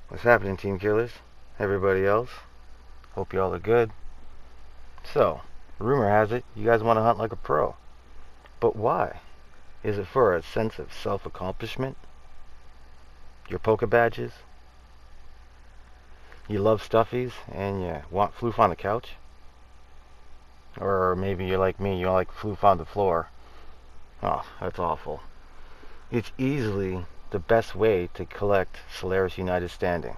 What's happening, Team Killers? Everybody else? Hope you all are good. So, rumor has it you guys want to hunt like a pro. But why? Is it for a sense of self-accomplishment? Your poker badges? You love stuffies and you want floof on the couch? Or maybe you're like me, you like floof on the floor. Oh, that's awful. It's easily the best way to collect Solaris United Standing.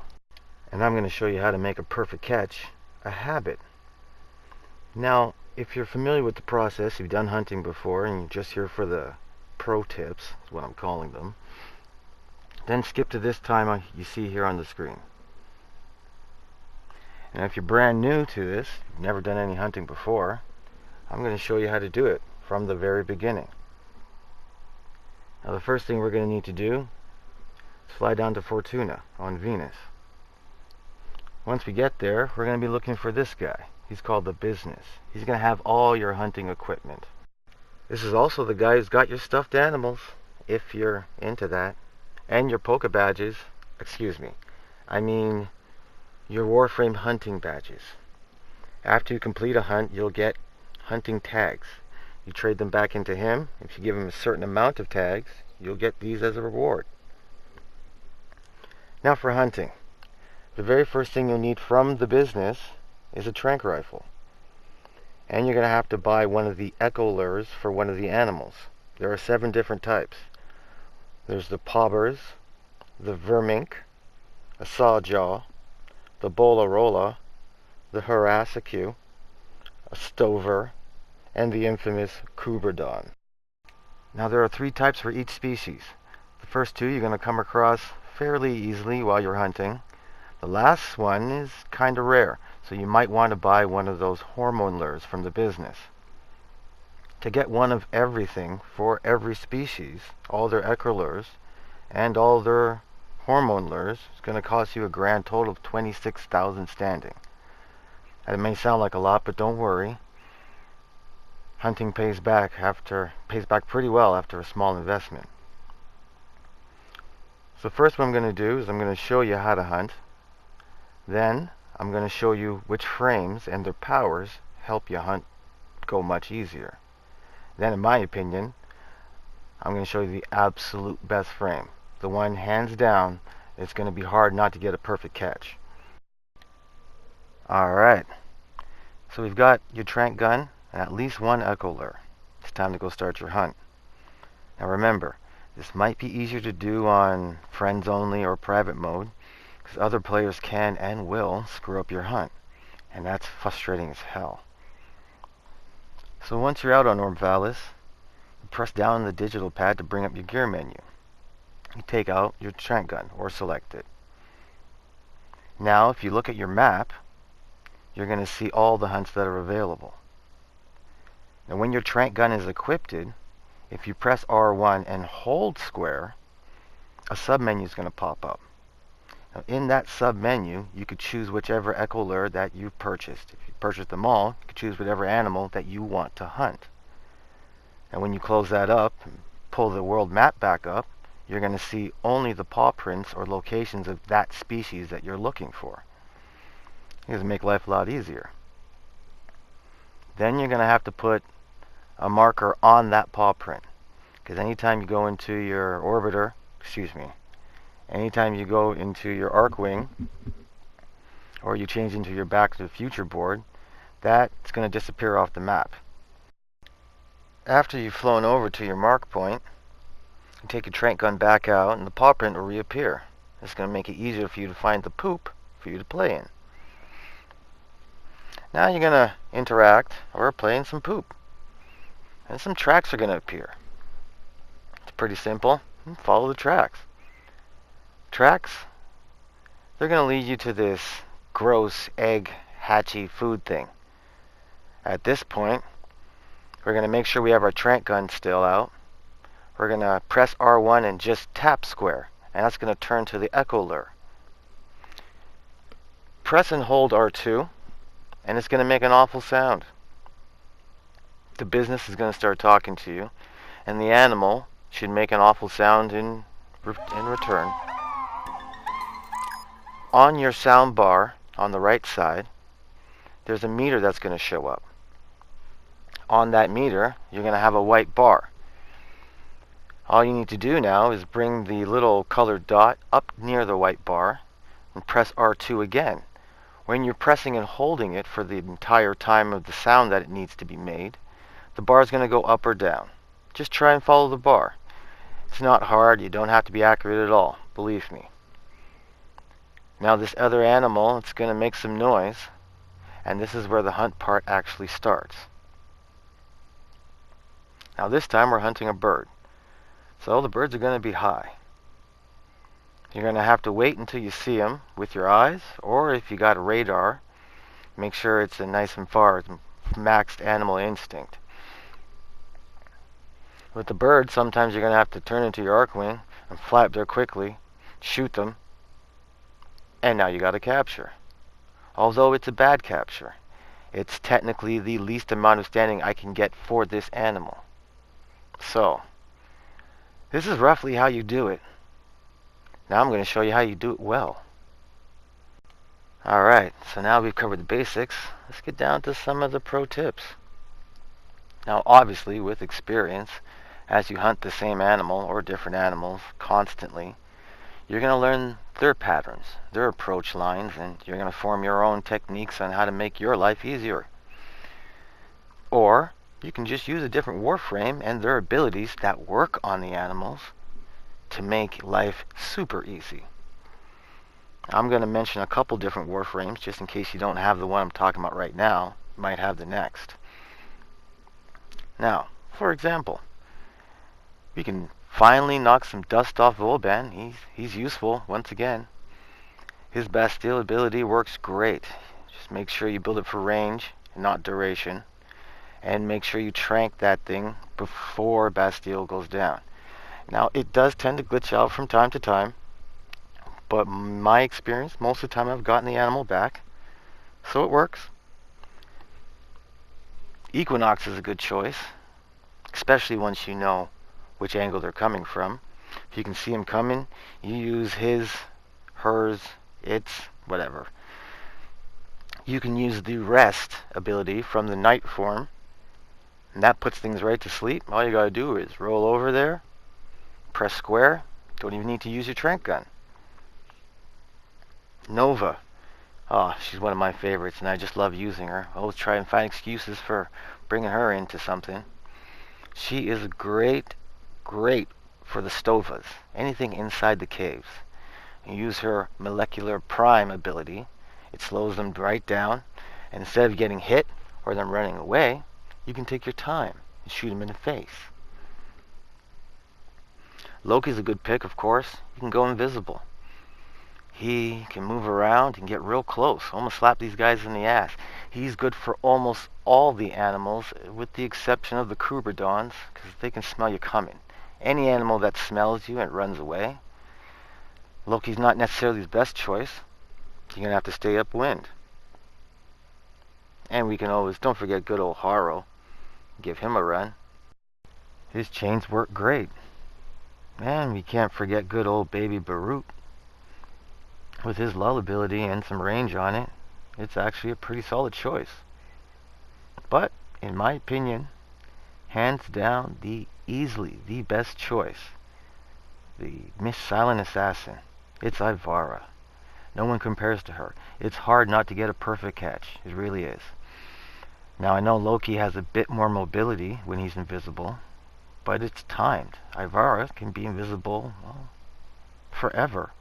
And I'm going to show you how to make a perfect catch a habit. Now, if you're familiar with the process, you've done hunting before, and you're just here for the pro tips, is what I'm calling them, then skip to this time you see here on the screen. And if you're brand new to this, you've never done any hunting before, I'm going to show you how to do it from the very beginning. Now the first thing we're going to need to do is fly down to Fourtuna on Venus. Once we get there, we're going to be looking for this guy. He's called the Business. He's going to have all your hunting equipment. This is also the guy who's got your stuffed animals, if you're into that, and your poker badges. Excuse me. I mean your Warframe hunting badges. After you complete a hunt, you'll get hunting tags. You trade them back into him. If you give him a certain amount of tags, you'll get these as a reward. Now for hunting. The very first thing you'll need from the Business is a trank rifle. And you're going to have to buy one of the echo lures for one of the animals. There are 7 different types. There's the pobbers, the vermink, a sawjaw, the bolarola, the harassacu, a stover, and the infamous kuberdon. Now there are 3 types for each species. The first 2 you're going to come across fairly easily while you're hunting. The last one is kind of rare, so you might want to buy one of those hormone lures from the Business. To get one of everything for every species, all their echo lures, and all their hormone lures, is going to cost you a grand total of 26,000 standing. And it may sound like a lot, but don't worry. Hunting pays back pretty well after a small investment. So first what I'm going to do is I'm going to show you how to hunt. Then I'm going to show you which frames and their powers help you hunt go much easier. Then in my opinion, I'm going to show you the absolute best frame. The one hands down, it's going to be hard not to get a perfect catch. Alright, so we've got your trank gun and at least 1 echo lure. It's time to go start your hunt. Now remember, this might be easier to do on friends only or private mode, because other players can and will screw up your hunt, and that's frustrating as hell. So once you're out on Orb Vallis, you press down on the digital pad to bring up your gear menu. You take out your trank gun or select it. Now if you look at your map, you're going to see all the hunts that are available. Now when your trank gun is equipped, if you press R1 and hold square, a submenu is going to pop up. Now in that submenu, you could choose whichever echo lure that you purchased. If you purchased them all, you could choose whatever animal that you want to hunt. And when you close that up and pull the world map back up, you're going to see only the paw prints or locations of that species that you're looking for. It's going to make life a lot easier. Then you're going to have to put a marker on that paw print, because anytime you go into your orbiter, anytime you go into your Arcwing, or you change into your Back to the Future board, that's going to disappear off the map. After you've flown over to your mark point, you take your trank gun back out and the paw print will reappear. It's going to make it easier for you to find the poop for you to play in. Now you're going to interact or play in some poop. And some tracks are going to appear. It's pretty simple. Follow the tracks. Tracks, they're going to lead you to this gross egg hatchy food thing. At this point, we're going to make sure we have our trank gun still out. We're going to press R1 and just tap square, and that's going to turn to the echo lure. Press and hold R2, and it's going to make an awful sound. The Business is going to start talking to you, and the animal should make an awful sound in return. On your sound bar on the right side, there's a meter that's going to show up. On that meter, you're going to have a white bar. All you need to do now is bring the little colored dot up near the white bar and press R2 again. When you're pressing and holding it for the entire time of the sound that it needs to be made, the bar is going to go up or down. Just try and follow the bar. It's not hard. You don't have to be accurate at all. Believe me. Now this other animal, it's going to make some noise, and this is where the hunt part actually starts. Now this time we're hunting a bird. So the birds are going to be high. You're going to have to wait until you see them with your eyes, or if you got a radar, make sure it's a nice and far, maxed animal instinct. With the birds, sometimes you're going to have to turn into your arc wing and flap there quickly, shoot them, and now you got a capture. Although it's a bad capture, it's technically the least amount of standing I can get for this animal. So, this is roughly how you do it. Now I'm going to show you how you do it well. Alright, so now we've covered the basics. Let's get down to some of the pro tips. Now obviously with experience, as you hunt the same animal or different animals constantly, you're going to learn their patterns, their approach lines, and you're going to form your own techniques on how to make your life easier. Or you can just use a different warframe and their abilities that work on the animals to make life super easy. I'm going to mention a couple different warframes just in case you don't have the one I'm talking about right now. You might have the next. Now, for example, we can finally knock some dust off Volban. He's useful once again. His Bastille ability works great. Just make sure you build it for range and not duration. And make sure you trank that thing before Bastille goes down. Now, it does tend to glitch out from time to time, but my experience, most of the time I've gotten the animal back, so it works. Equinox is a good choice, especially once you know which angle they're coming from. If you can see them coming, you use his, hers, its, whatever. You can use the rest ability from the night form, and that puts things right to sleep. All you gotta do is roll over there, press square, don't even need to use your trank gun. Nova. Oh, she's one of my favorites, and I just love using her. I always try and find excuses for bringing her into something. She is great for the stovas, anything inside the caves. You use her molecular prime ability. It slows them right down, and instead of getting hit or them running away, you can take your time and shoot them in the face. Loki's a good pick, of course. You can go invisible. He can move around and get real close, almost slap these guys in the ass. He's good for almost all the animals, with the exception of the Kruberdons, because they can smell you coming. Any animal that smells you and runs away. Loki's not necessarily his best choice. You're going to have to stay upwind. And we can always, don't forget good old Haro. Give him a run. His chains work great. And we can't forget good old baby Barut. With his lull ability and some range on it, it's actually a pretty solid choice. But, in my opinion, hands down, easily the best choice. The Miss Silent Assassin. It's Ivara. No one compares to her. It's hard not to get a perfect catch. It really is. Now, I know Loki has a bit more mobility when he's invisible, but it's timed. Ivara can be invisible, well, forever.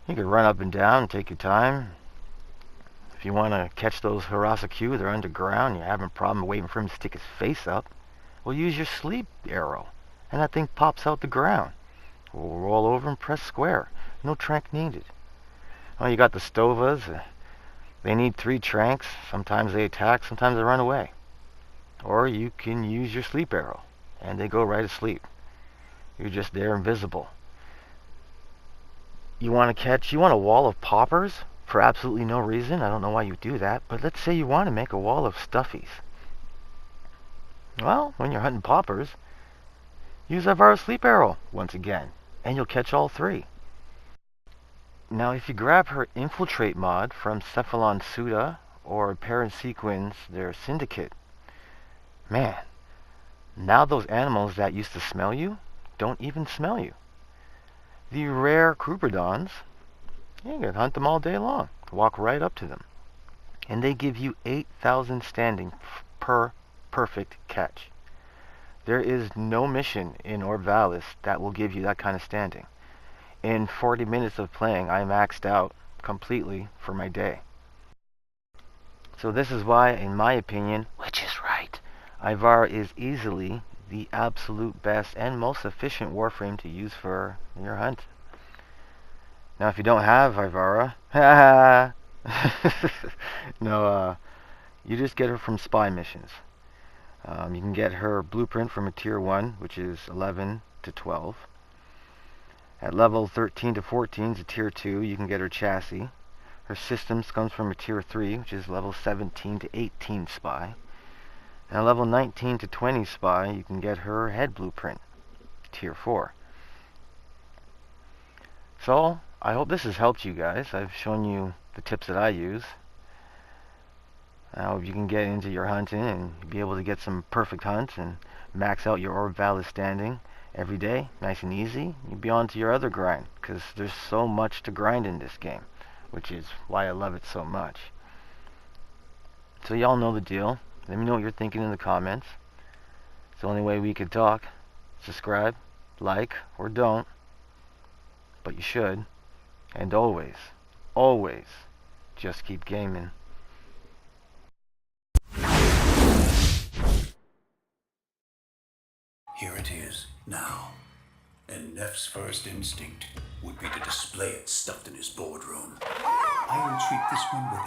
You can run up and down and take your time. If you want to catch those Harasaku, they're underground, you're having a problem waiting for him to stick his face up, well, use your sleep arrow, and that thing pops out the ground. We'll roll over and press square. No trank needed. Oh, you got the Stovas. They need 3 tranks. Sometimes they attack, sometimes they run away. Or you can use your sleep arrow, and they go right asleep. You're just there invisible. You want a wall of poppers for absolutely no reason. I don't know why you do that, but let's say you want to make a wall of stuffies. Well, when you're hunting poppers, use Ivara's sleep arrow once again, and you'll catch all 3. Now, if you grab her Infiltrate mod from Cephalon Suda or Parent Sequence, their Syndicate, man, now those animals that used to smell you don't even smell you. The rare Crouperdons, you can hunt them all day long. Walk right up to them. And they give you 8,000 standing per perfect catch. There is no mission in Orb Vallis that will give you that kind of standing. In 40 minutes of playing, I maxed out completely for my day. So this is why, in my opinion, which is right, Ivara is easily the absolute best and most efficient warframe to use for your hunt. Now, if you don't have Ivara, no, you just get her from spy missions. You can get her blueprint from a tier 1, which is 11 to 12. At level 13 to 14 is a tier 2, you can get her chassis. Her systems comes from a tier 3, which is level 17 to 18 spy. And at level 19 to 20 spy, you can get her head blueprint, tier 4. So, I hope this has helped you guys. I've shown you the tips that I use. Now you can get into your hunting and be able to get some perfect hunts and max out your Orb Vallis standing every day, nice and easy. You'll be on to your other grind, because there's so much to grind in this game, which is why I love it so much. So y'all know the deal. Let me know what you're thinking in the comments. It's the only way we could talk. Subscribe, like, or don't. But you should. And always, always, just keep gaming. Here it is, now. And Neff's first instinct would be to display it stuffed in his boardroom. I will treat this one with